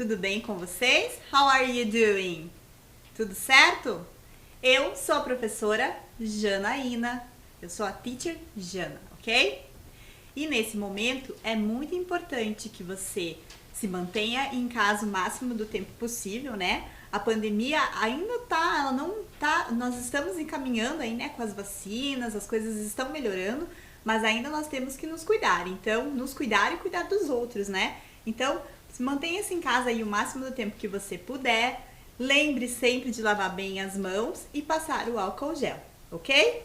Tudo bem com vocês? How are you doing? Tudo certo? Eu sou a professora Janaína, eu sou a teacher Jana, ok? E nesse momento é muito importante que você se mantenha em casa o máximo do tempo possível, né? A pandemia ainda ela não tá, nós estamos encaminhando aí, né, com as vacinas, as coisas estão melhorando, mas ainda nós temos que nos cuidar, então, nos cuidar e cuidar dos outros, né? Então, mantenha-se em casa aí o máximo do tempo que você puder, lembre sempre de lavar bem as mãos e passar o álcool gel, ok?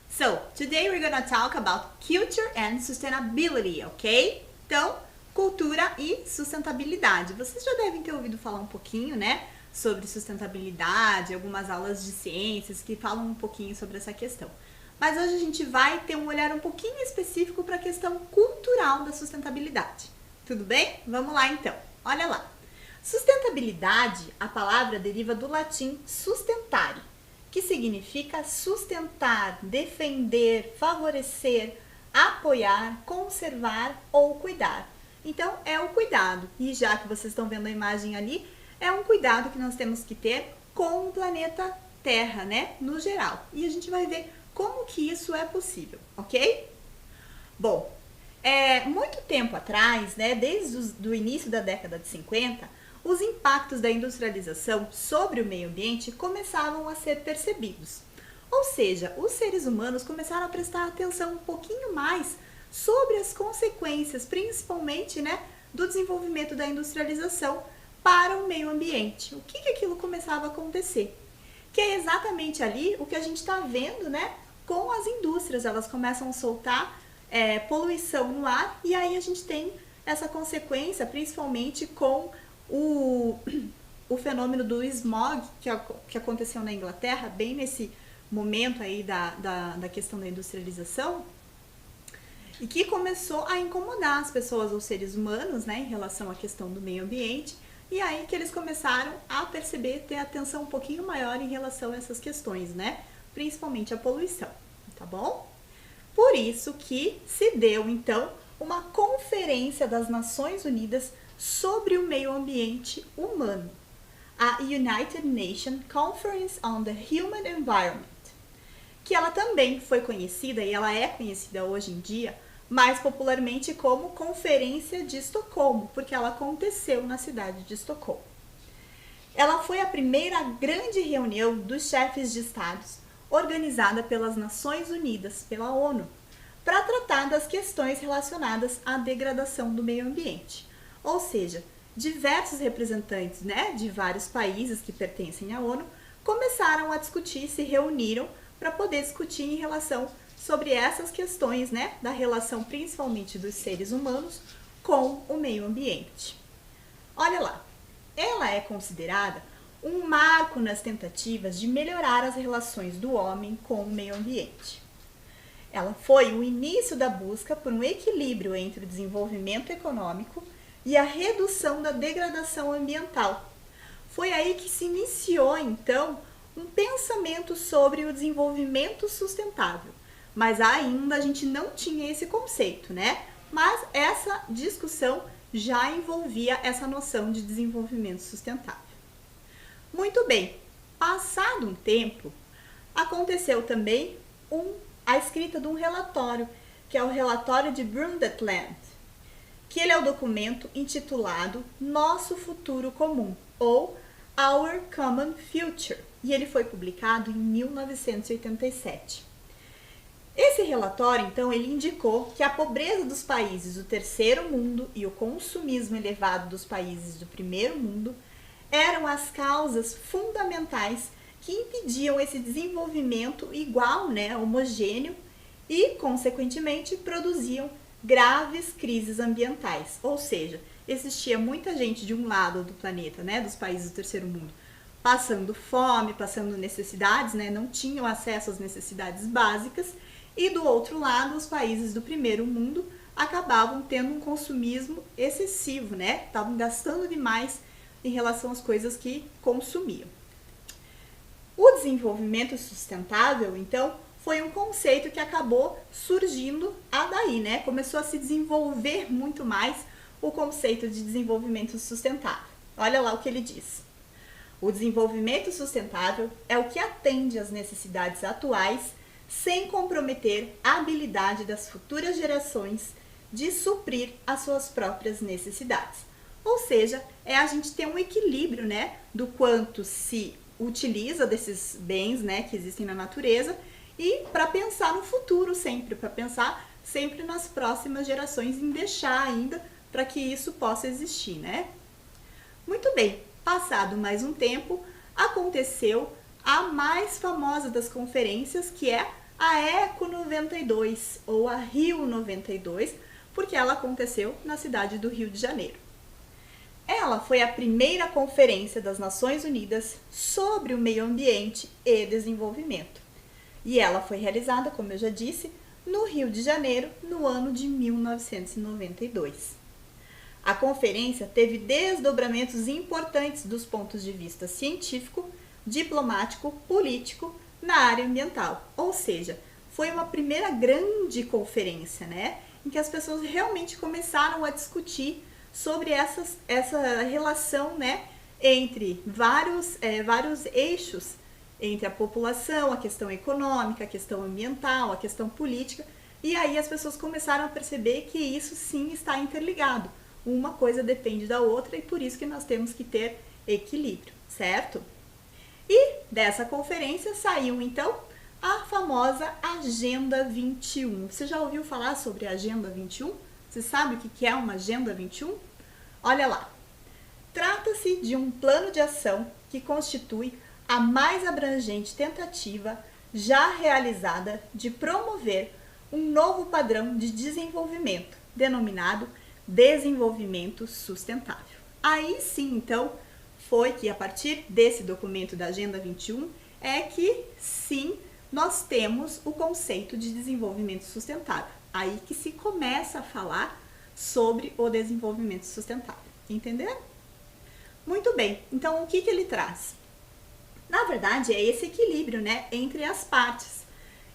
So, today we're gonna talk about culture and sustainability, ok? Então, cultura e sustentabilidade. Vocês já devem ter ouvido falar um pouquinho, né, sobre sustentabilidade, algumas aulas de ciências que falam um pouquinho sobre essa questão. Mas hoje a gente vai ter um olhar um pouquinho específico para a questão cultural da sustentabilidade. Tudo bem? Vamos lá então. Olha lá. Sustentabilidade, a palavra deriva do latim sustentare, que significa sustentar, defender, favorecer, apoiar, conservar ou cuidar. Então, é o cuidado. E já que vocês estão vendo a imagem ali, é um cuidado que nós temos que ter com o planeta Terra, né? No geral. E a gente vai ver como que isso é possível, ok? Bom, muito tempo atrás, né, desde o início da década de 50, os impactos da industrialização sobre o meio ambiente começavam a ser percebidos. Ou seja, os seres humanos começaram a prestar atenção um pouquinho mais sobre as consequências, principalmente, né, do desenvolvimento da industrialização para o meio ambiente. O que aquilo começava a acontecer? Que é exatamente ali o que a gente está vendo, né, com as indústrias. Elas começam a soltar poluição no ar e aí a gente tem essa consequência, principalmente com o fenômeno do smog que aconteceu na Inglaterra, bem nesse momento aí da questão da industrialização, e que começou a incomodar as pessoas, os seres humanos, né, em relação à questão do meio ambiente, e aí que eles começaram a perceber, ter atenção um pouquinho maior em relação a essas questões, né, principalmente a poluição, tá bom? Por isso que se deu, então, uma conferência das Nações Unidas sobre o meio ambiente humano, a United Nations Conference on the Human Environment, que ela também foi conhecida, e ela é conhecida hoje em dia, mais popularmente como Conferência de Estocolmo, porque ela aconteceu na cidade de Estocolmo. Ela foi a primeira grande reunião dos chefes de estados organizada pelas Nações Unidas, pela ONU, para tratar das questões relacionadas à degradação do meio ambiente. Ou seja, diversos representantes, né, de vários países que pertencem à ONU começaram a discutir, se reuniram para poder discutir em relação sobre essas questões, né, da relação principalmente dos seres humanos com o meio ambiente. Olha lá, ela é considerada um marco nas tentativas de melhorar as relações do homem com o meio ambiente. Ela foi o início da busca por um equilíbrio entre o desenvolvimento econômico e a redução da degradação ambiental. Foi aí que se iniciou, então, um pensamento sobre o desenvolvimento sustentável. Mas ainda a gente não tinha esse conceito, né? Mas essa discussão já envolvia essa noção de desenvolvimento sustentável. Muito bem, passado um tempo, aconteceu também a escrita de um relatório, que é o relatório de Brundtland, que ele é o documento intitulado Nosso Futuro Comum, ou Our Common Future, e ele foi publicado em 1987. Esse relatório, então, ele indicou que a pobreza dos países do terceiro mundo e o consumismo elevado dos países do primeiro mundo eram as causas fundamentais que impediam esse desenvolvimento igual, né, homogêneo, e, consequentemente, produziam graves crises ambientais. Ou seja, existia muita gente de um lado do planeta, né, dos países do terceiro mundo, passando fome, passando necessidades, né, não tinham acesso às necessidades básicas, e do outro lado, os países do primeiro mundo acabavam tendo um consumismo excessivo, né, estavam gastando demais em relação às coisas que consumiam. O desenvolvimento sustentável, então, foi um conceito que acabou surgindo daí, né? Começou a se desenvolver muito mais o conceito de desenvolvimento sustentável. Olha lá o que ele diz. O desenvolvimento sustentável é o que atende às necessidades atuais sem comprometer a habilidade das futuras gerações de suprir as suas próprias necessidades. Ou seja, é a gente ter um equilíbrio, né, do quanto se utiliza desses bens, né, que existem na natureza e para pensar no futuro sempre, para pensar sempre nas próximas gerações, em deixar ainda para que isso possa existir, né? Muito bem, passado mais um tempo, aconteceu a mais famosa das conferências, que é a Eco 92 ou a Rio 92, porque ela aconteceu na cidade do Rio de Janeiro. Ela foi a primeira conferência das Nações Unidas sobre o meio ambiente e desenvolvimento. E ela foi realizada, como eu já disse, no Rio de Janeiro, no ano de 1992. A conferência teve desdobramentos importantes dos pontos de vista científico, diplomático, político na área ambiental. Ou seja, foi uma primeira grande conferência, né, em que as pessoas realmente começaram a discutir sobre essa relação, né, entre vários eixos, entre a população, a questão econômica, a questão ambiental, a questão política, e aí as pessoas começaram a perceber que isso sim está interligado. Uma coisa depende da outra e por isso que nós temos que ter equilíbrio, certo? E dessa conferência saiu então a famosa Agenda 21. Você já ouviu falar sobre a Agenda 21? Você sabe o que é uma Agenda 21? Olha lá. Trata-se de um plano de ação que constitui a mais abrangente tentativa já realizada de promover um novo padrão de desenvolvimento, denominado desenvolvimento sustentável. Aí sim, então, foi que a partir desse documento da Agenda 21 é que sim, nós temos o conceito de desenvolvimento sustentável. Aí que se começa a falar sobre o desenvolvimento sustentável. Entenderam? Muito bem. Então, o que ele traz? Na verdade, é esse equilíbrio, né, entre as partes.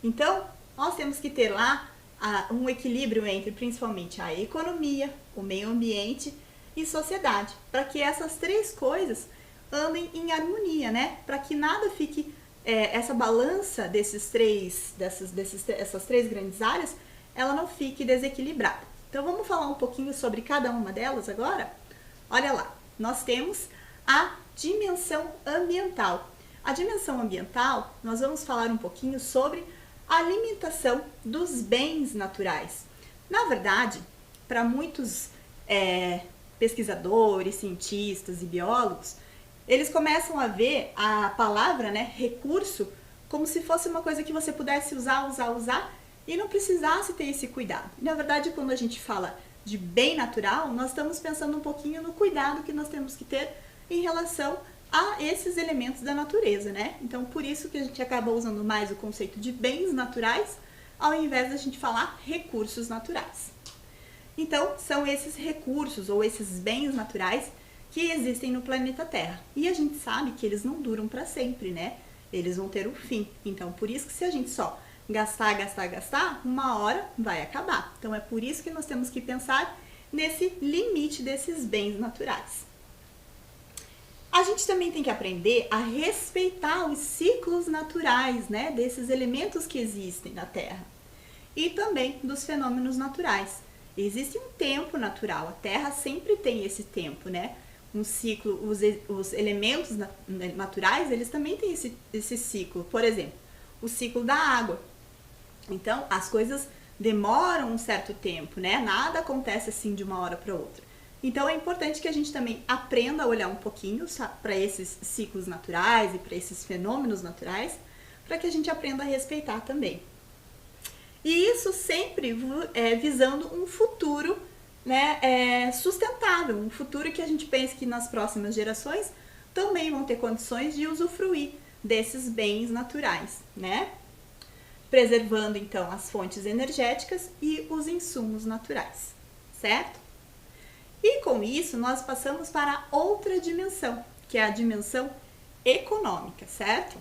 Então, nós temos que ter lá um equilíbrio entre principalmente a economia, o meio ambiente e sociedade, para que essas três coisas andem em harmonia, né? Para que nada fique, essa balança essas três grandes áreas, ela não fique desequilibrada. Então vamos falar um pouquinho sobre cada uma delas agora? Olha lá, nós temos a dimensão ambiental. A dimensão ambiental, nós vamos falar um pouquinho sobre a limitação dos bens naturais. Na verdade, para muitos pesquisadores, cientistas e biólogos, eles começam a ver a palavra, né, recurso, como se fosse uma coisa que você pudesse usar e não precisasse ter esse cuidado. Na verdade, quando a gente fala de bem natural, nós estamos pensando um pouquinho no cuidado que nós temos que ter em relação a esses elementos da natureza, né? Então, por isso que a gente acaba usando mais o conceito de bens naturais, ao invés da gente falar recursos naturais. Então, são esses recursos ou esses bens naturais que existem no planeta Terra. E a gente sabe que eles não duram para sempre, né? Eles vão ter um fim. Então, por isso que se a gente só gastar, uma hora vai acabar. Então, é por isso que nós temos que pensar nesse limite desses bens naturais. A gente também tem que aprender a respeitar os ciclos naturais, né, desses elementos que existem na Terra e também dos fenômenos naturais. Existe um tempo natural, a Terra sempre tem esse tempo, né? Um ciclo, os elementos naturais, eles também têm esse ciclo. Por exemplo, o ciclo da água. Então, as coisas demoram um certo tempo, né? Nada acontece assim de uma hora para outra. Então, é importante que a gente também aprenda a olhar um pouquinho para esses ciclos naturais e para esses fenômenos naturais, para que a gente aprenda a respeitar também. E isso sempre visando um futuro, né, sustentável, um futuro que a gente pense que nas próximas gerações também vão ter condições de usufruir desses bens naturais, né? Preservando, então, as fontes energéticas e os insumos naturais, certo? E com isso, nós passamos para outra dimensão, que é a dimensão econômica, certo?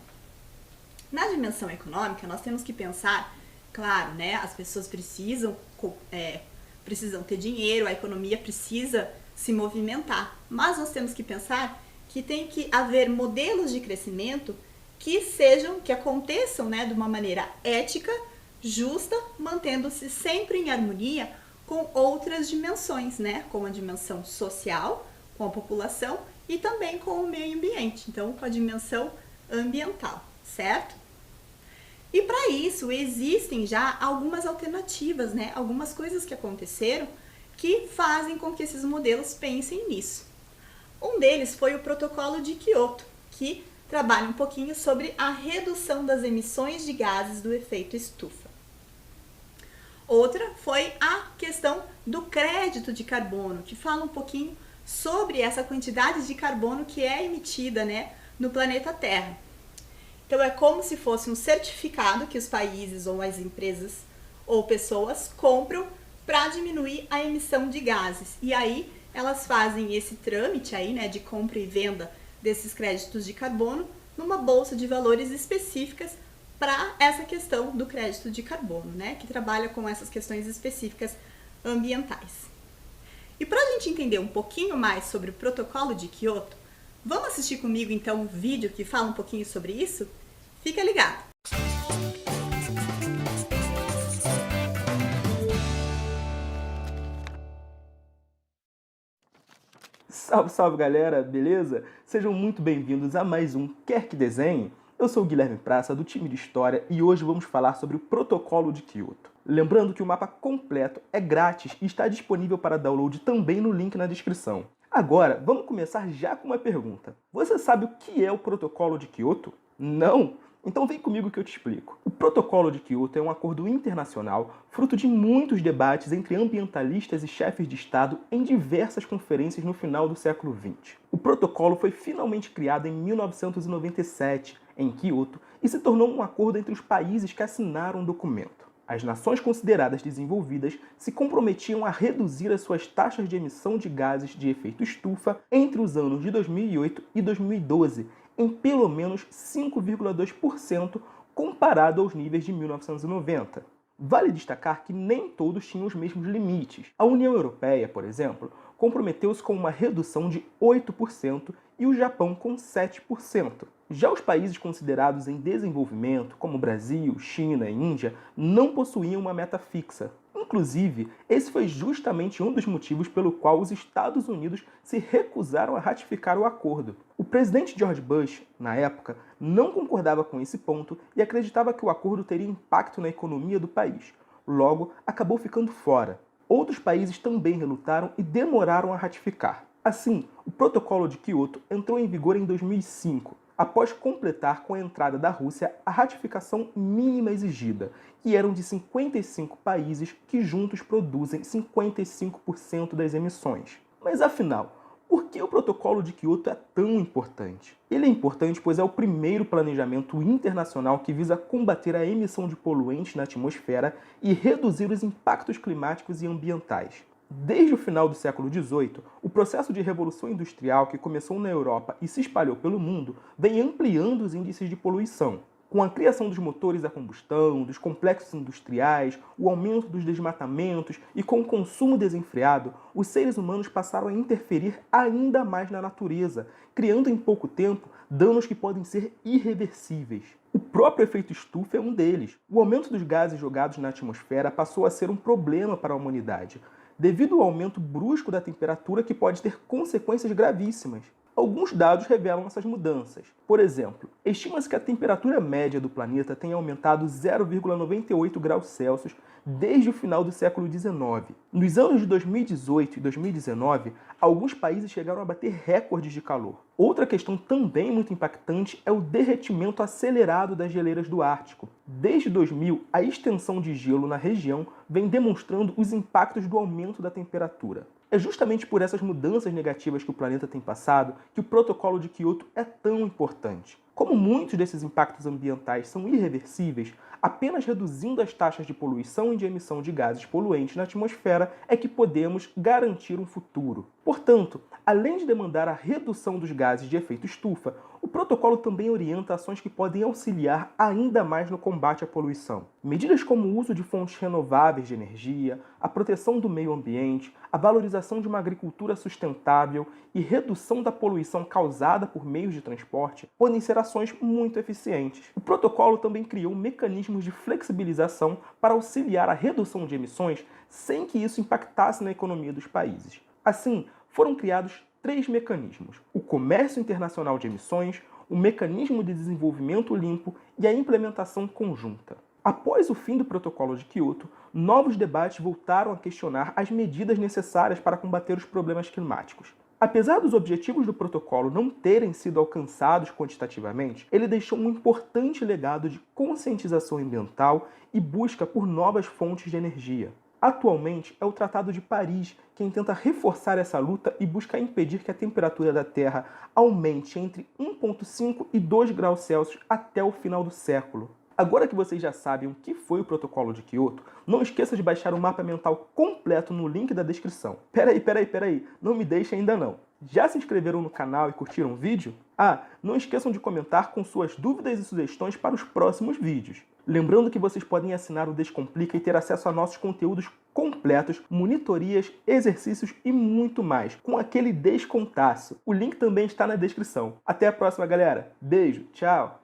Na dimensão econômica, nós temos que pensar, claro, né? As pessoas precisam ter dinheiro, a economia precisa se movimentar. Mas nós temos que pensar que tem que haver modelos de crescimento que aconteçam, né, de uma maneira ética, justa, mantendo-se sempre em harmonia com outras dimensões, né, com a dimensão social, com a população e também com o meio ambiente, então com a dimensão ambiental, certo? E para isso existem já algumas alternativas, né, algumas coisas que aconteceram que fazem com que esses modelos pensem nisso. Um deles foi o Protocolo de Kyoto, que trabalha um pouquinho sobre a redução das emissões de gases do efeito estufa. Outra foi a questão do crédito de carbono, que fala um pouquinho sobre essa quantidade de carbono que é emitida, né, no planeta Terra. Então é como se fosse um certificado que os países ou as empresas ou pessoas compram para diminuir a emissão de gases. E aí elas fazem esse trâmite aí, né, de compra e venda desses créditos de carbono numa bolsa de valores específicas para essa questão do crédito de carbono, né, que trabalha com essas questões específicas ambientais. E para a gente entender um pouquinho mais sobre o Protocolo de Kyoto, vamos assistir comigo então um vídeo que fala um pouquinho sobre isso? Fica ligado! Salve, salve galera, beleza? Sejam muito bem-vindos a mais um Quer Que Desenhe? Eu sou o Guilherme Praça, do time de História, e hoje vamos falar sobre o Protocolo de Kyoto. Lembrando que o mapa completo é grátis e está disponível para download também no link na descrição. Agora, vamos começar já com uma pergunta. Você sabe o que é o Protocolo de Kyoto? Não? Então vem comigo que eu te explico. O Protocolo de Kyoto é um acordo internacional fruto de muitos debates entre ambientalistas e chefes de Estado em diversas conferências no final do século XX. O protocolo foi finalmente criado em 1997, em Kyoto, e se tornou um acordo entre os países que assinaram o documento. As nações consideradas desenvolvidas se comprometiam a reduzir as suas taxas de emissão de gases de efeito estufa entre os anos de 2008 e 2012, em pelo menos 5,2% comparado aos níveis de 1990. Vale destacar que nem todos tinham os mesmos limites. A União Europeia, por exemplo, comprometeu-se com uma redução de 8% e o Japão com 7%. Já os países considerados em desenvolvimento, como Brasil, China e Índia, não possuíam uma meta fixa. Inclusive, esse foi justamente um dos motivos pelo qual os Estados Unidos se recusaram a ratificar o acordo. O presidente George Bush, na época, não concordava com esse ponto e acreditava que o acordo teria impacto na economia do país. Logo, acabou ficando fora. Outros países também relutaram e demoraram a ratificar. Assim, o Protocolo de Kyoto entrou em vigor em 2005, após completar com a entrada da Rússia a ratificação mínima exigida, que eram de 55 países que juntos produzem 55% das emissões. Mas afinal, por que o Protocolo de Kyoto é tão importante? Ele é importante pois é o primeiro planejamento internacional que visa combater a emissão de poluentes na atmosfera e reduzir os impactos climáticos e ambientais. Desde o final do século XVIII, o processo de revolução industrial que começou na Europa e se espalhou pelo mundo vem ampliando os índices de poluição. Com a criação dos motores a combustão, dos complexos industriais, o aumento dos desmatamentos e com o consumo desenfreado, os seres humanos passaram a interferir ainda mais na natureza, criando em pouco tempo danos que podem ser irreversíveis. O próprio efeito estufa é um deles. O aumento dos gases jogados na atmosfera passou a ser um problema para a humanidade, devido ao aumento brusco da temperatura que pode ter consequências gravíssimas. Alguns dados revelam essas mudanças. Por exemplo, estima-se que a temperatura média do planeta tenha aumentado 0,98 graus Celsius desde o final do século XIX. Nos anos de 2018 e 2019, alguns países chegaram a bater recordes de calor. Outra questão também muito impactante é o derretimento acelerado das geleiras do Ártico. Desde 2000, a extensão de gelo na região vem demonstrando os impactos do aumento da temperatura. É justamente por essas mudanças negativas que o planeta tem passado que o Protocolo de Kyoto é tão importante. Como muitos desses impactos ambientais são irreversíveis, apenas reduzindo as taxas de poluição e de emissão de gases poluentes na atmosfera é que podemos garantir um futuro. Portanto, além de demandar a redução dos gases de efeito estufa, o protocolo também orienta ações que podem auxiliar ainda mais no combate à poluição. Medidas como o uso de fontes renováveis de energia, a proteção do meio ambiente, a valorização de uma agricultura sustentável e redução da poluição causada por meios de transporte podem ser ações muito eficientes. O protocolo também criou mecanismos de flexibilização para auxiliar a redução de emissões sem que isso impactasse na economia dos países. Assim, foram criados 3 mecanismos: o comércio internacional de emissões, o mecanismo de desenvolvimento limpo e a implementação conjunta. Após o fim do protocolo de Kyoto, novos debates voltaram a questionar as medidas necessárias para combater os problemas climáticos. Apesar dos objetivos do protocolo não terem sido alcançados quantitativamente, ele deixou um importante legado de conscientização ambiental e busca por novas fontes de energia. Atualmente, é o Tratado de Paris quem tenta reforçar essa luta e busca impedir que a temperatura da Terra aumente entre 1,5 e 2 graus Celsius até o final do século. Agora que vocês já sabem o que foi o protocolo de Kyoto, não esqueça de baixar o mapa mental completo no link da descrição. Peraí, não me deixe ainda não. Já se inscreveram no canal e curtiram o vídeo? Não esqueçam de comentar com suas dúvidas e sugestões para os próximos vídeos. Lembrando que vocês podem assinar o Descomplica e ter acesso a nossos conteúdos completos, monitorias, exercícios e muito mais, com aquele descontaço. O link também está na descrição. Até a próxima, galera. Beijo, tchau!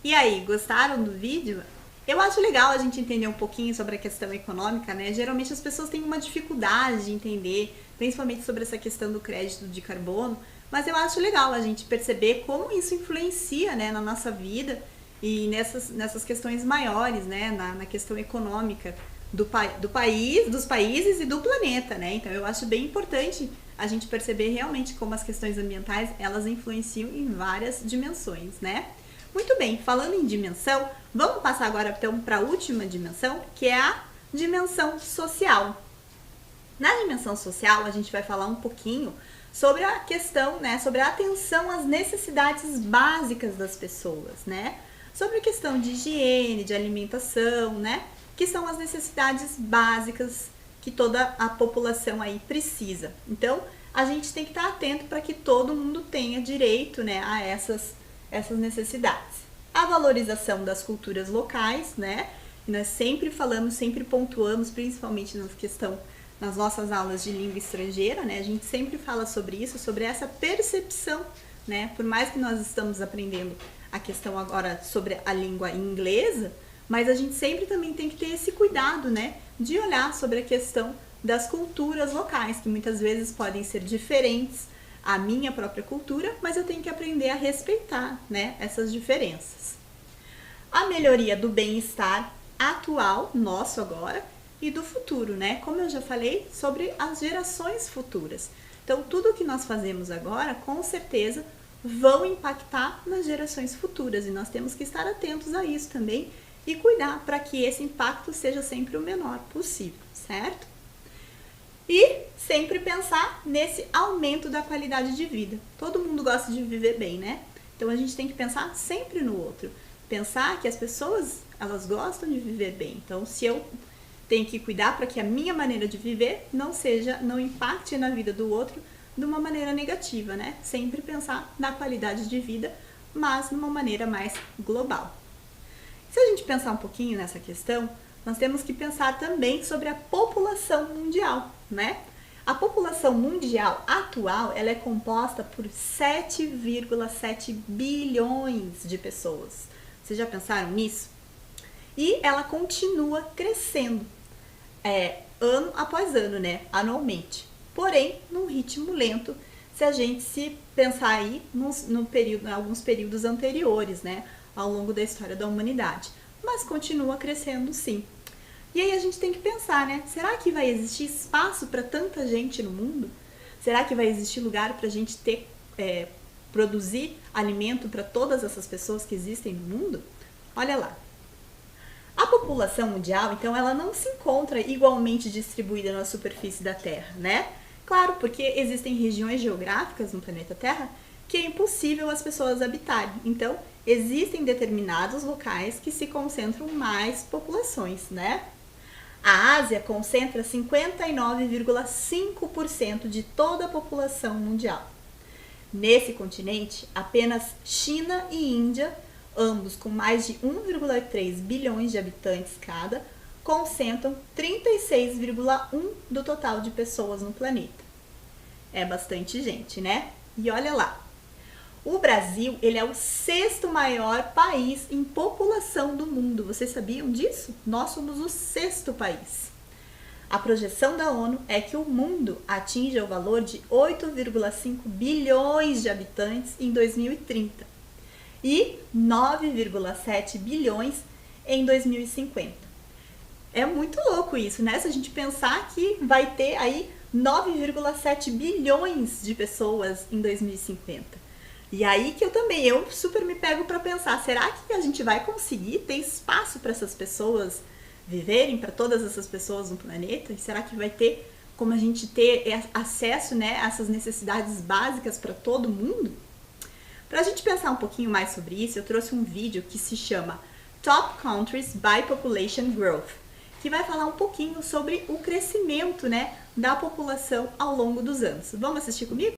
E aí, gostaram do vídeo? Eu acho legal a gente entender um pouquinho sobre a questão econômica, né? Geralmente as pessoas têm uma dificuldade de entender, principalmente sobre essa questão do crédito de carbono, mas eu acho legal a gente perceber como isso influencia, né, na nossa vida e nessas questões maiores, né, na questão econômica do país, dos países e do planeta, né? Então eu acho bem importante a gente perceber realmente como as questões ambientais, elas influenciam em várias dimensões, né? Muito bem, falando em dimensão, vamos passar agora então para a última dimensão, que é a dimensão social. Na dimensão social, a gente vai falar um pouquinho sobre a questão, né, sobre a atenção às necessidades básicas das pessoas, né? Sobre a questão de higiene, de alimentação, né? Que são as necessidades básicas que toda a população aí precisa. Então, a gente tem que estar atento para que todo mundo tenha direito, né, a essas necessidades. A valorização das culturas locais, né? E nós sempre falamos, sempre pontuamos, principalmente nas nossas aulas de língua estrangeira, né? A gente sempre fala sobre isso, sobre essa percepção, né? Por mais que nós estamos aprendendo a questão agora sobre a língua inglesa, mas a gente sempre também tem que ter esse cuidado, né? De olhar sobre a questão das culturas locais, que muitas vezes podem ser diferentes a minha própria cultura, mas eu tenho que aprender a respeitar, né, essas diferenças. A melhoria do bem-estar atual, nosso agora, e do futuro, né? Como eu já falei, sobre as gerações futuras. Então, tudo que nós fazemos agora, com certeza, vão impactar nas gerações futuras, e nós temos que estar atentos a isso também e cuidar para que esse impacto seja sempre o menor possível, certo? E sempre pensar nesse aumento da qualidade de vida. Todo mundo gosta de viver bem, né? Então a gente tem que pensar sempre no outro. Pensar que as pessoas, elas gostam de viver bem. Então, se eu tenho que cuidar para que a minha maneira de viver não impacte na vida do outro de uma maneira negativa, né? Sempre pensar na qualidade de vida, mas de uma maneira mais global. Se a gente pensar um pouquinho nessa questão, nós temos que pensar também sobre a população mundial, né? A população mundial atual, ela é composta por 7,7 bilhões de pessoas. Vocês já pensaram nisso? E ela continua crescendo, ano após ano, né? Anualmente. Porém, num ritmo lento, se a gente se pensar aí em alguns períodos anteriores, né? Ao longo da história da humanidade. Mas continua crescendo sim. E aí a gente tem que pensar, né? Será que vai existir espaço para tanta gente no mundo? Será que vai existir lugar para a gente produzir alimento para todas essas pessoas que existem no mundo? Olha lá. A população mundial, então, ela não se encontra igualmente distribuída na superfície da Terra, né? Claro, porque existem regiões geográficas no planeta Terra que é impossível as pessoas habitarem. Então, existem determinados locais que se concentram mais populações, né? A Ásia concentra 59,5% de toda a população mundial. Nesse continente, apenas China e Índia, ambos com mais de 1,3 bilhões de habitantes cada, concentram 36,1% do total de pessoas no planeta. É bastante gente, né? E olha lá, o Brasil, ele é o 6º maior país em população do mundo. Vocês sabiam disso? Nós somos o 6º país. A projeção da ONU é que o mundo atinja o valor de 8,5 bilhões de habitantes em 2030 e 9,7 bilhões em 2050. É muito louco isso, né? Se a gente pensar que vai ter aí 9,7 bilhões de pessoas em 2050. E aí que eu super me pego para pensar, será que a gente vai conseguir ter espaço para essas pessoas viverem, para todas essas pessoas no planeta? E será que vai ter como a gente ter acesso, né, a essas necessidades básicas para todo mundo? Para a gente pensar um pouquinho mais sobre isso, eu trouxe um vídeo que se chama Top Countries by Population Growth, que vai falar um pouquinho sobre o crescimento, né, da população ao longo dos anos. Vamos assistir comigo?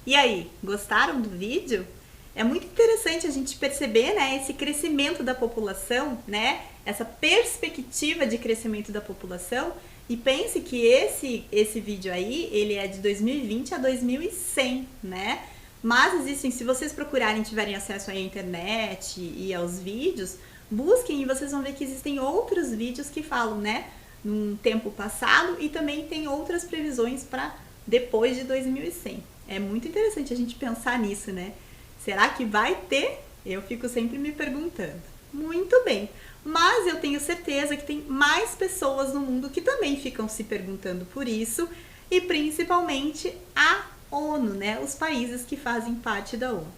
E aí, gostaram do vídeo? É muito interessante a gente perceber, né, esse crescimento da população, né, essa perspectiva de crescimento da população. E pense que esse vídeo aí, ele é de 2020 a 2100, né? Mas existem, se vocês procurarem, tiverem acesso à internet e aos vídeos, busquem e vocês vão ver que existem outros vídeos que falam, né, num tempo passado, e também tem outras previsões para depois de 2100. É muito interessante a gente pensar nisso, né? Será que vai ter? Eu fico sempre me perguntando. Muito bem, mas eu tenho certeza que tem mais pessoas no mundo que também ficam se perguntando por isso, e principalmente a ONU, né? Os países que fazem parte da ONU.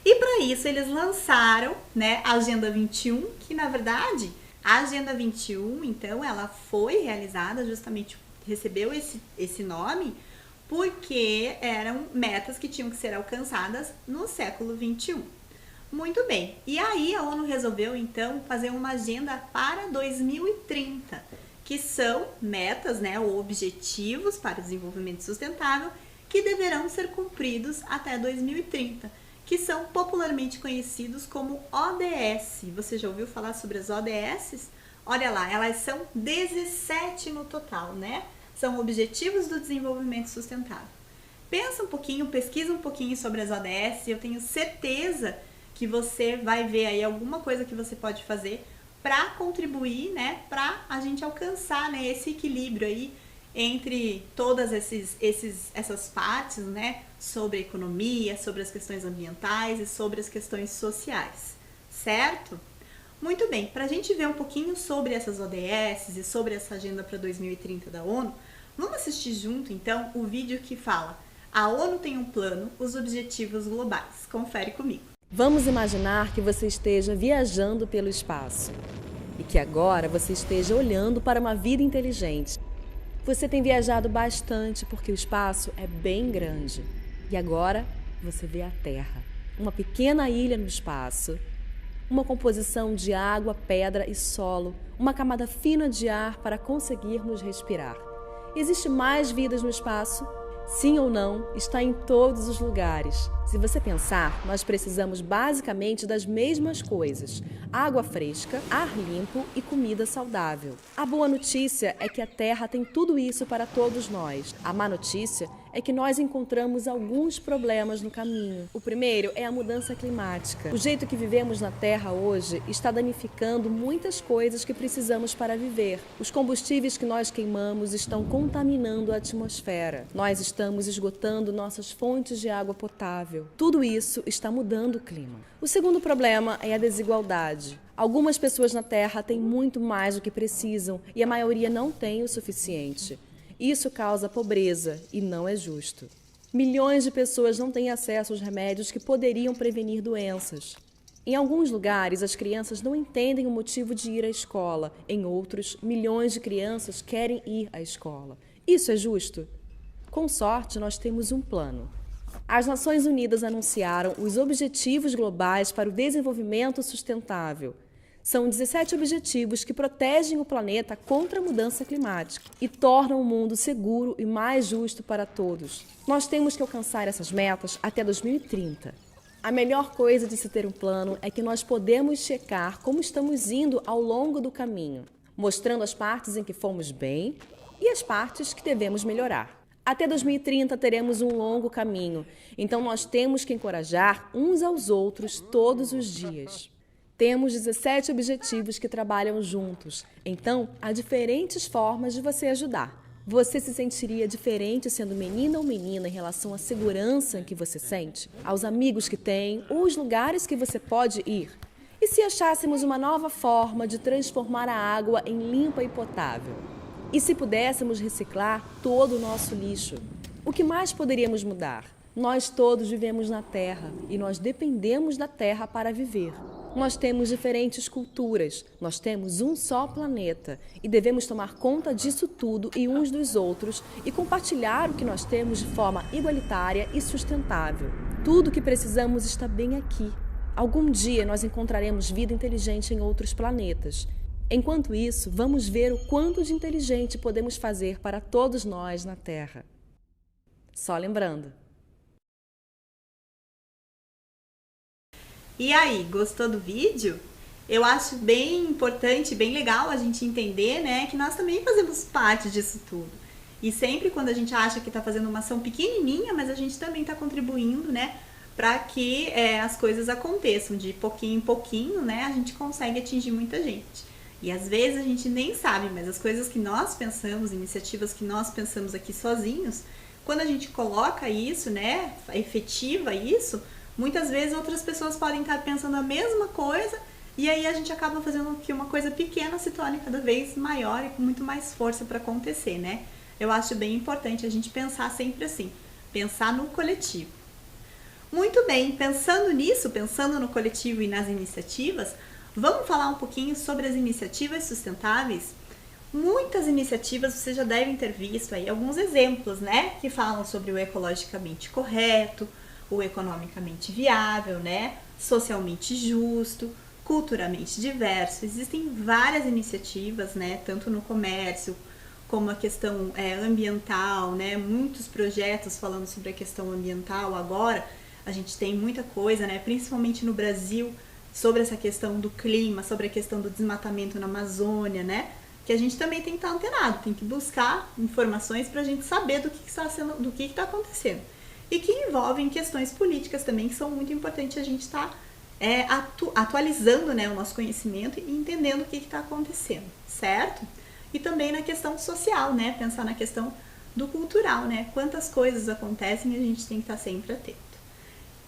E para isso eles lançaram, né, a Agenda 21, que na verdade a Agenda 21, então, ela foi realizada justamente, recebeu esse nome, porque eram metas que tinham que ser alcançadas no século 21. Muito bem, e aí a ONU resolveu então fazer uma agenda para 2030, que são metas, né, ou objetivos para o desenvolvimento sustentável que deverão ser cumpridos até 2030, que são popularmente conhecidos como ODS. Você já ouviu falar sobre as ODS? Olha lá, elas são 17 no total, né? São Objetivos do Desenvolvimento Sustentável. Pensa um pouquinho, pesquisa um pouquinho sobre as ODS e eu tenho certeza que você vai ver aí alguma coisa que você pode fazer para contribuir, né, para a gente alcançar, né, esse equilíbrio aí entre todas essas partes, né, sobre a economia, sobre as questões ambientais e sobre as questões sociais, certo? Muito bem, para a gente ver um pouquinho sobre essas ODS e sobre essa agenda para 2030 da ONU, vamos assistir junto então o vídeo que fala A ONU tem um plano, os objetivos globais. Confere comigo. Vamos imaginar que você esteja viajando pelo espaço e que agora você esteja olhando para uma vida inteligente. Você tem viajado bastante porque o espaço é bem grande. E agora você vê a Terra, uma pequena ilha no espaço, uma composição de água, pedra e solo, uma camada fina de ar para conseguirmos respirar. Existe mais vidas no espaço? Sim ou não, está em todos os lugares. Se você pensar, nós precisamos basicamente das mesmas coisas: água fresca, ar limpo e comida saudável. A boa notícia é que a Terra tem tudo isso para todos nós. A má notícia é que nós encontramos alguns problemas no caminho. O primeiro é a mudança climática. O jeito que vivemos na Terra hoje está danificando muitas coisas que precisamos para viver. Os combustíveis que nós queimamos estão contaminando a atmosfera. Nós estamos esgotando nossas fontes de água potável. Tudo isso está mudando o clima. O segundo problema é a desigualdade. Algumas pessoas na Terra têm muito mais do que precisam e a maioria não tem o suficiente. Isso causa pobreza e não é justo. Milhões de pessoas não têm acesso aos remédios que poderiam prevenir doenças. Em alguns lugares, as crianças não entendem o motivo de ir à escola. Em outros, milhões de crianças querem ir à escola. Isso é justo? Com sorte, nós temos um plano. As Nações Unidas anunciaram os Objetivos Globais para o Desenvolvimento Sustentável. São 17 objetivos que protegem o planeta contra a mudança climática e tornam o mundo seguro e mais justo para todos. Nós temos que alcançar essas metas até 2030. A melhor coisa de se ter um plano é que nós podemos checar como estamos indo ao longo do caminho, mostrando as partes em que fomos bem e as partes que devemos melhorar. Até 2030 teremos um longo caminho, então nós temos que encorajar uns aos outros todos os dias. Temos 17 objetivos que trabalham juntos, então há diferentes formas de você ajudar. Você se sentiria diferente sendo menina ou menina em relação à segurança que você sente, aos amigos que tem ou os lugares que você pode ir? E se achássemos uma nova forma de transformar a água em limpa e potável? E se pudéssemos reciclar todo o nosso lixo? O que mais poderíamos mudar? Nós todos vivemos na Terra e nós dependemos da Terra para viver. Nós temos diferentes culturas, nós temos um só planeta e devemos tomar conta disso tudo e uns dos outros e compartilhar o que nós temos de forma igualitária e sustentável. Tudo o que precisamos está bem aqui. Algum dia nós encontraremos vida inteligente em outros planetas. Enquanto isso, vamos ver o quanto de inteligente podemos fazer para todos nós na Terra. Só lembrando. E aí, gostou do vídeo? Eu acho bem importante, bem legal a gente entender, né, que nós também fazemos parte disso tudo. E sempre quando a gente acha que está fazendo uma ação pequenininha, mas a gente também está contribuindo, né, para que as coisas aconteçam de pouquinho em pouquinho, né, a gente consegue atingir muita gente. E às vezes a gente nem sabe, mas as coisas que nós pensamos, iniciativas que nós pensamos aqui sozinhos, quando a gente coloca isso, né, efetiva isso, muitas vezes outras pessoas podem estar pensando a mesma coisa e aí a gente acaba fazendo que uma coisa pequena se torne cada vez maior e com muito mais força para acontecer, né? Eu acho bem importante a gente pensar sempre assim, pensar no coletivo. Muito bem, pensando nisso, pensando no coletivo e nas iniciativas, vamos falar um pouquinho sobre as iniciativas sustentáveis? Muitas iniciativas vocês já devem ter visto aí alguns exemplos, né? Que falam sobre o ecologicamente correto, o economicamente viável, né? Socialmente justo, culturalmente diverso. Existem várias iniciativas, né? Tanto no comércio como a questão ambiental, né? Muitos projetos falando sobre a questão ambiental agora. A gente tem muita coisa, né? Principalmente no Brasil, sobre essa questão do clima, sobre a questão do desmatamento na Amazônia, né? Que a gente também tem que estar antenado, tem que buscar informações para a gente saber do que está acontecendo. e que envolvem questões políticas também, que são muito importantes a gente estar atualizando, né, o nosso conhecimento e entendendo o que está acontecendo, certo? E também na questão social, né, pensar na questão do cultural, né, quantas coisas acontecem e a gente tem que estar sempre atento.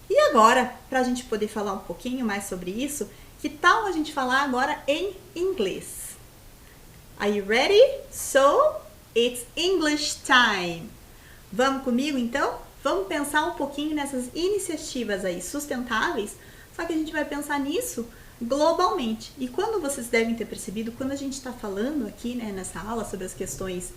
E agora, para a gente poder falar um pouquinho mais sobre isso, que tal a gente falar agora em inglês? Are you ready? So, it's English time! Vamos comigo então? Vamos pensar um pouquinho nessas iniciativas aí sustentáveis, só que a gente vai pensar nisso globalmente. E quando vocês devem ter percebido, quando a gente está falando aqui, né, nessa aula sobre as questões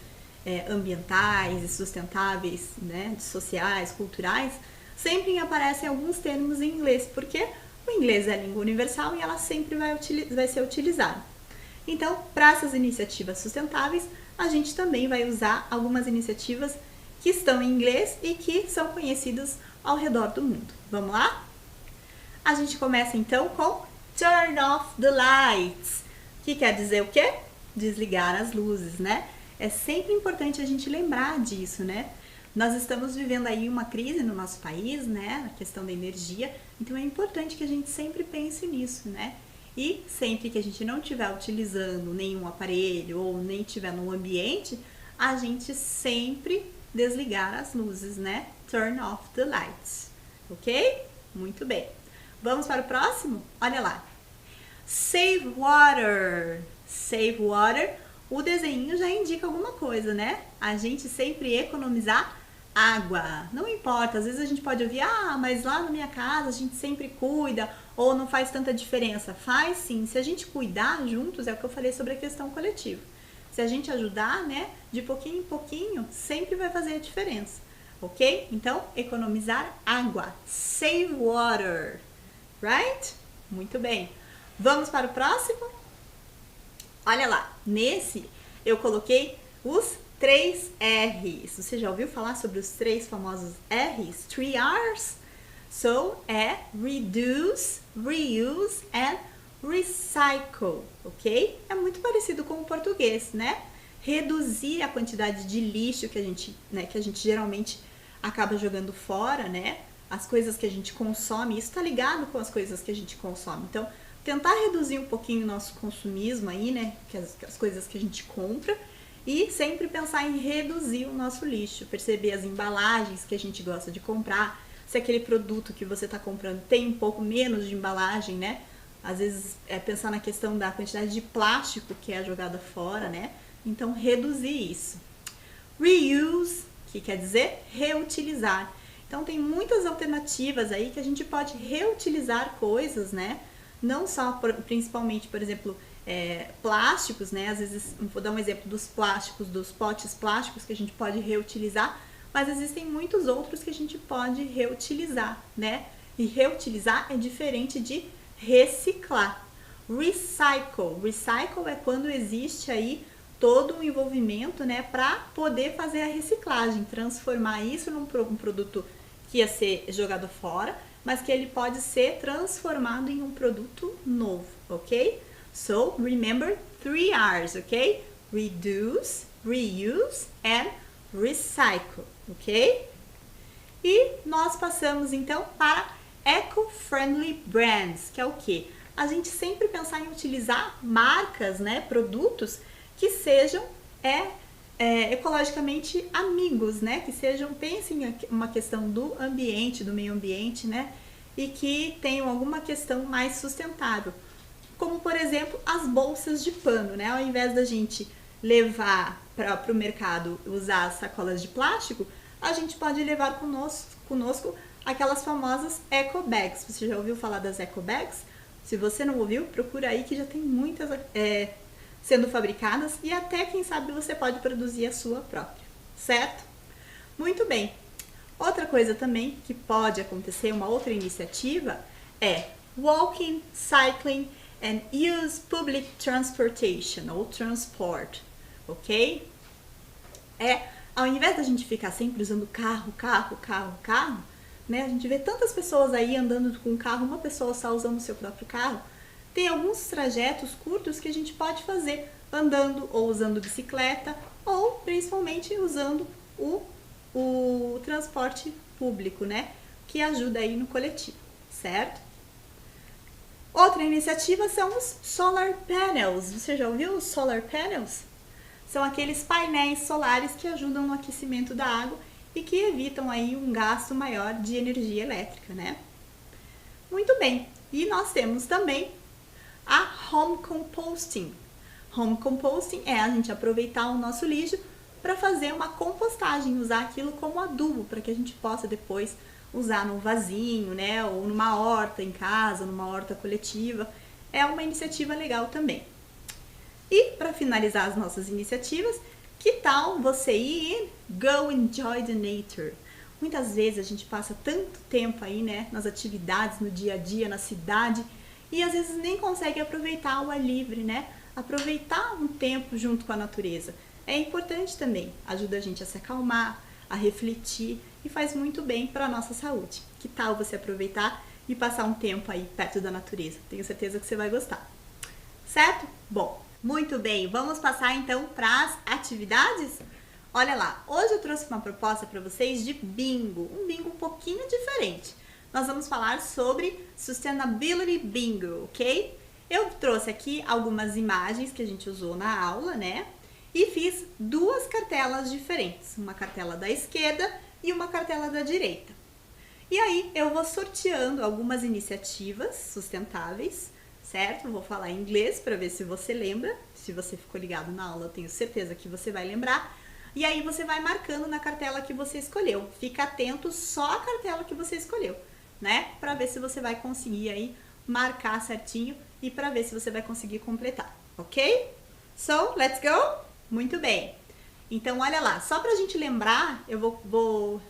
ambientais e sustentáveis, né, sociais, culturais, sempre aparecem alguns termos em inglês, porque o inglês é a língua universal e ela sempre vai ser utilizada. Então, para essas iniciativas sustentáveis, a gente também vai usar algumas iniciativas que estão em inglês e que são conhecidas ao redor do mundo. Vamos lá? A gente começa então com Turn off the lights, que quer dizer o quê? Desligar as luzes, né? É sempre importante a gente lembrar disso, né? Nós estamos vivendo aí uma crise no nosso país, né? A questão da energia, então é importante que a gente sempre pense nisso, né? E sempre que a gente não estiver utilizando nenhum aparelho ou nem estiver no ambiente, a gente sempre desligar as luzes, né? Turn off the lights, ok? Muito bem. Vamos para o próximo? Olha lá. Save water. Save water. O desenho já indica alguma coisa, né? A gente sempre economizar água. Não importa, às vezes a gente pode ouvir, mas lá na minha casa a gente sempre cuida, ou não faz tanta diferença. Faz sim, se a gente cuidar juntos, é o que eu falei sobre a questão coletiva. Se a gente ajudar, né, de pouquinho em pouquinho, sempre vai fazer a diferença, ok? Então, economizar água. Save water, right? Muito bem. Vamos para o próximo? Olha lá, nesse eu coloquei os 3 R's. Você já ouviu falar sobre os 3 famosos R's? 3 R's? So, é reduce, reuse and recycle, ok? É muito parecido com o português, né? Reduzir a quantidade de lixo que a gente geralmente acaba jogando fora, né? As coisas que a gente consome, isso tá ligado com as coisas que a gente consome. Então, tentar reduzir um pouquinho o nosso consumismo aí, né? Que as coisas que a gente compra. E sempre pensar em reduzir o nosso lixo, perceber as embalagens que a gente gosta de comprar, se aquele produto que você está comprando tem um pouco menos de embalagem, né? Às vezes é pensar na questão da quantidade de plástico que é jogada fora, né? Então, reduzir isso. Reuse, que quer dizer reutilizar. Então, tem muitas alternativas aí que a gente pode reutilizar coisas, né? Não só, principalmente, por exemplo, plásticos, né? Às vezes, vou dar um exemplo dos plásticos, dos potes plásticos que a gente pode reutilizar, mas existem muitos outros que a gente pode reutilizar, né? E reutilizar é diferente de reciclar. Recycle. Recycle é quando existe aí todo um envolvimento, né, para poder fazer a reciclagem, transformar isso num produto que ia ser jogado fora, mas que ele pode ser transformado em um produto novo, ok? So, remember 3 R's, ok? Reduce, reuse and recycle, ok? E nós passamos então para eco-friendly brands, que é o quê? A gente sempre pensar em utilizar marcas, né, produtos que sejam ecologicamente amigos, né? Que sejam, pensem em uma questão do ambiente, do meio ambiente, né? E que tenham alguma questão mais sustentável. Como, por exemplo, as bolsas de pano, né? Ao invés da gente levar para o mercado usar as sacolas de plástico, a gente pode levar conosco aquelas famosas eco bags. Você já ouviu falar das eco bags? Se você não ouviu, procura aí que já tem muitas sendo fabricadas e até, quem sabe, você pode produzir a sua própria, certo? Muito bem. Outra coisa também que pode acontecer, uma outra iniciativa, é walking, cycling and use public transportation ou transport, ok? Ao invés da gente ficar sempre usando carro, né? A gente vê tantas pessoas aí andando com carro, uma pessoa só usando o seu próprio carro. Tem alguns trajetos curtos que a gente pode fazer andando ou usando bicicleta ou principalmente usando o transporte público, né? Que ajuda aí no coletivo, certo? Outra iniciativa são os solar panels. Você já ouviu os solar panels? São aqueles painéis solares que ajudam no aquecimento da água e que evitam aí um gasto maior de energia elétrica, né? Muito bem. E nós temos também a home composting. Home composting é a gente aproveitar o nosso lixo para fazer uma compostagem, usar aquilo como adubo, para que a gente possa depois usar num vasinho, né, ou numa horta em casa, numa horta coletiva. É uma iniciativa legal também. E para finalizar as nossas iniciativas, que tal você ir em Go Enjoy the Nature? Muitas vezes a gente passa tanto tempo aí, né, nas atividades, no dia a dia, na cidade, e às vezes nem consegue aproveitar o ar livre, né? Aproveitar um tempo junto com a natureza. É importante também, ajuda a gente a se acalmar, a refletir e faz muito bem para a nossa saúde. Que tal você aproveitar e passar um tempo aí perto da natureza? Tenho certeza que você vai gostar. Certo? Bom, muito bem. Vamos passar então para as atividades? Olha lá, hoje eu trouxe uma proposta para vocês de bingo. Um bingo um pouquinho diferente. Nós vamos falar sobre Sustainability Bingo, ok? Eu trouxe aqui algumas imagens que a gente usou na aula, né? E fiz duas cartelas diferentes, uma cartela da esquerda e uma cartela da direita. E aí eu vou sorteando algumas iniciativas sustentáveis, certo? Vou falar em inglês para ver se você lembra. Se você ficou ligado na aula, eu tenho certeza que você vai lembrar. E aí você vai marcando na cartela que você escolheu. Fica atento só à cartela que você escolheu, né? Para ver se você vai conseguir aí marcar certinho e para ver se você vai conseguir completar, ok? So, let's go? Muito bem. Então, olha lá, só pra gente lembrar, eu vou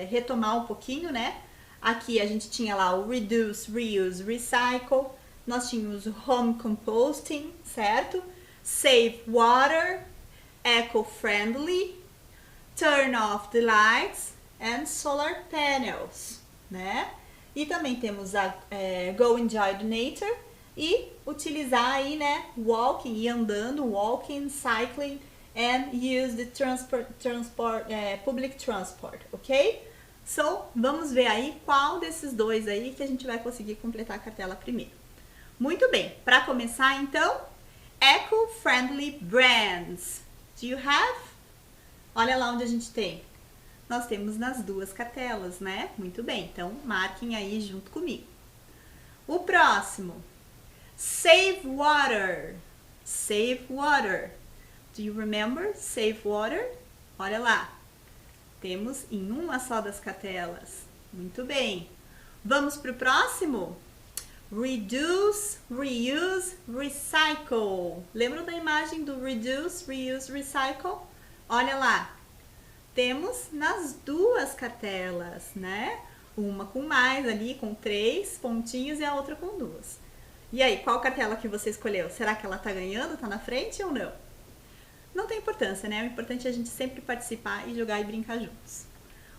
retomar um pouquinho, né? Aqui a gente tinha lá o Reduce, Reuse, Recycle. Nós tínhamos o Home Composting, certo? Save Water, Eco-Friendly, Turn Off the Lights and Solar Panels, né? E também temos a Go Enjoy the Nature e utilizar aí, né, walking, e andando, walking, cycling and use the public transport, ok? So, vamos ver aí qual desses dois aí que a gente vai conseguir completar a cartela primeiro. Muito bem, para começar então, Eco-Friendly Brands. Do you have? Olha lá onde a gente tem. Nós temos nas duas cartelas, né? Muito bem, então marquem aí junto comigo. O próximo, Save Water. Save Water. Do you remember? Save Water. Olha lá. Temos em uma só das cartelas. Muito bem. Vamos para o próximo? Reduce, Reuse, Recycle. Lembram da imagem do Reduce, Reuse, Recycle? Olha lá. Temos nas duas cartelas, né? Uma com mais ali, com 3 pontinhos e a outra com 2. E aí, qual cartela que você escolheu? Será que ela tá ganhando, tá na frente ou não? Não tem importância, né? O importante é a gente sempre participar e jogar e brincar juntos.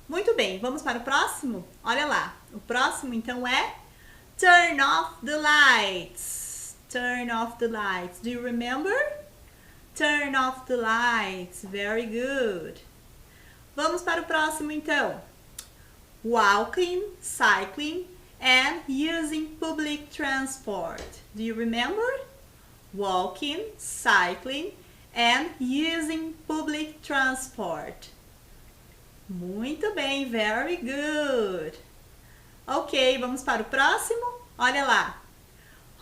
Muito bem, vamos para o próximo? Olha lá, o próximo então é Turn Off the Lights. Turn off the lights. Do you remember? Turn off the lights. Very good. Vamos para o próximo então. Walking, cycling and using public transport. Do you remember? Walking, cycling and using public transport. Muito bem, very good. Ok, vamos para o próximo? Olha lá.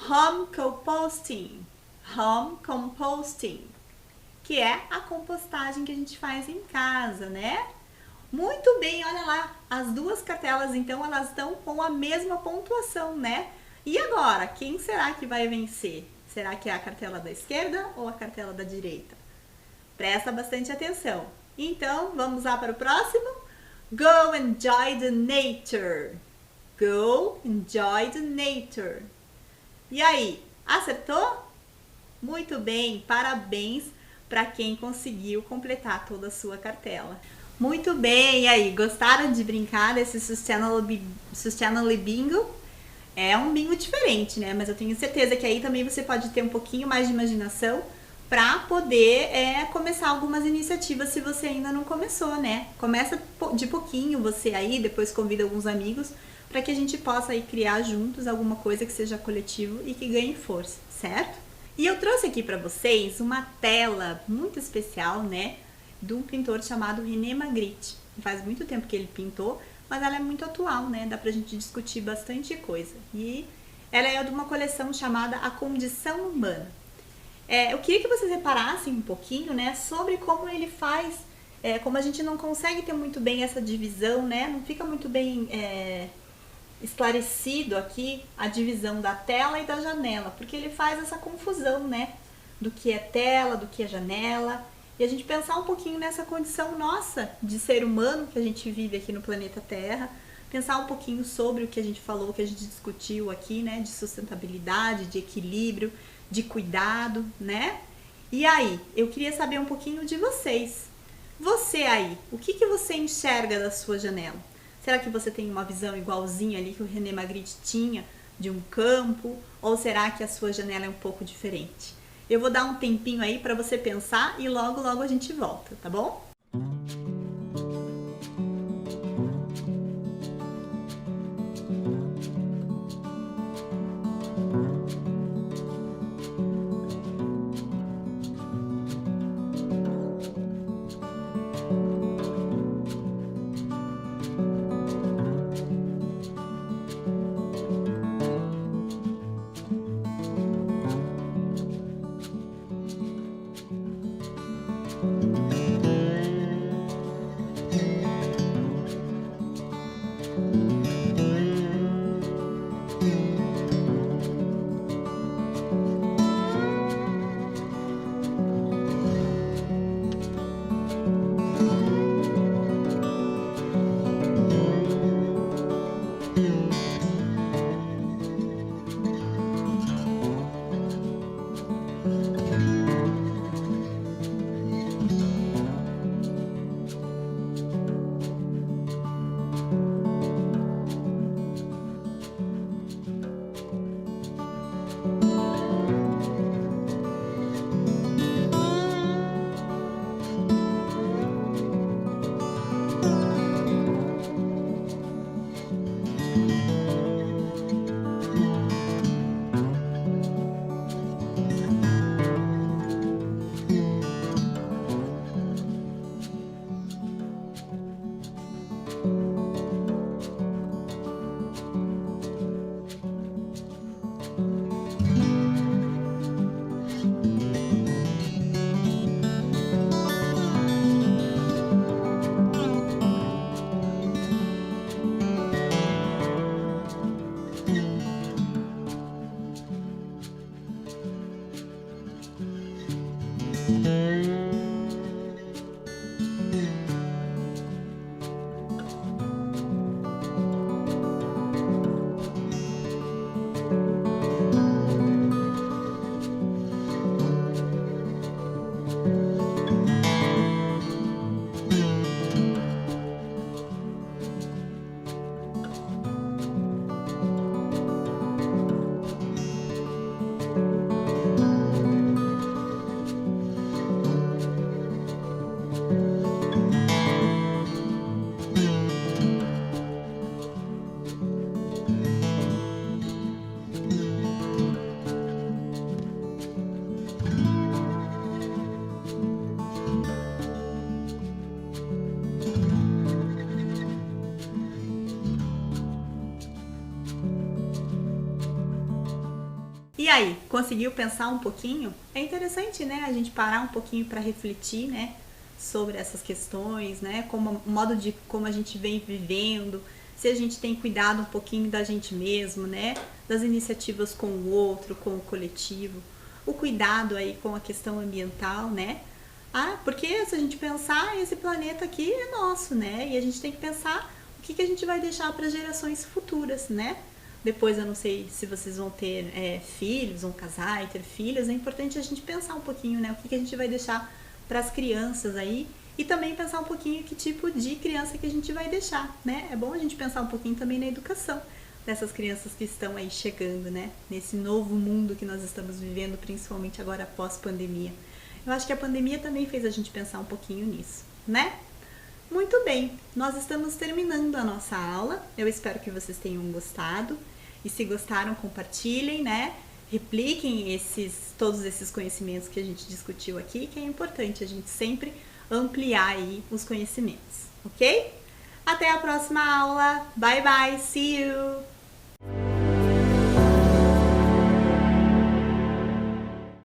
Home composting. Home composting. Que é a compostagem que a gente faz em casa, né? Muito bem, olha lá. As duas cartelas, então, elas estão com a mesma pontuação, né? E agora, quem será que vai vencer? Será que é a cartela da esquerda ou a cartela da direita? Presta bastante atenção. Então, vamos lá para o próximo? Go enjoy the nature. Go enjoy the nature. E aí, acertou? Muito bem, parabéns para quem conseguiu completar toda a sua cartela. Muito bem, e aí, gostaram de brincar desse Sustainability Bingo? É um bingo diferente, né? Mas eu tenho certeza que aí também você pode ter um pouquinho mais de imaginação para poder começar algumas iniciativas se você ainda não começou, né? Começa de pouquinho você aí, depois convida alguns amigos para que a gente possa aí criar juntos alguma coisa que seja coletivo e que ganhe força, certo? E eu trouxe aqui para vocês uma tela muito especial, né, de um pintor chamado René Magritte. Faz muito tempo que ele pintou, mas ela é muito atual, né? Dá pra gente discutir bastante coisa. E ela é de uma coleção chamada A Condição Humana. Eu queria que vocês reparassem um pouquinho, né, sobre como ele faz, como a gente não consegue ter muito bem essa divisão, né, não fica muito bem esclarecido aqui a divisão da tela e da janela, porque ele faz essa confusão, né, do que é tela, do que é janela, e a gente pensar um pouquinho nessa condição nossa de ser humano que a gente vive aqui no planeta Terra, pensar um pouquinho sobre o que a gente falou, o que a gente discutiu aqui, né, de sustentabilidade, de equilíbrio, de cuidado, né? E aí, eu queria saber um pouquinho de vocês. Você aí, o que você enxerga da sua janela? Será que você tem uma visão igualzinha ali que o René Magritte tinha de um campo? Ou será que a sua janela é um pouco diferente? Eu vou dar um tempinho aí para você pensar e logo a gente volta, tá bom? E aí, conseguiu pensar um pouquinho? É interessante, né, a gente parar um pouquinho para refletir, né, sobre essas questões, né, como o modo de como a gente vem vivendo, se a gente tem cuidado um pouquinho da gente mesmo, né, das iniciativas com o outro, com o coletivo, o cuidado aí com a questão ambiental, né? Porque se a gente pensar, esse planeta aqui é nosso, né? E a gente tem que pensar o que a gente vai deixar para gerações futuras, né? Depois eu não sei se vocês vão ter filhos, vão casar e ter filhas, é importante a gente pensar um pouquinho, né? O que a gente vai deixar para as crianças aí e também pensar um pouquinho que tipo de criança que a gente vai deixar, né? É bom a gente pensar um pouquinho também na educação dessas crianças que estão aí chegando, né? Nesse novo mundo que nós estamos vivendo, principalmente agora após pandemia. Eu acho que a pandemia também fez a gente pensar um pouquinho nisso, né? Muito bem, nós estamos terminando a nossa aula. Eu espero que vocês tenham gostado. E se gostaram, compartilhem, né? Repliquem todos esses conhecimentos que a gente discutiu aqui, que é importante a gente sempre ampliar aí os conhecimentos, ok? Até a próxima aula. Bye, bye. See you.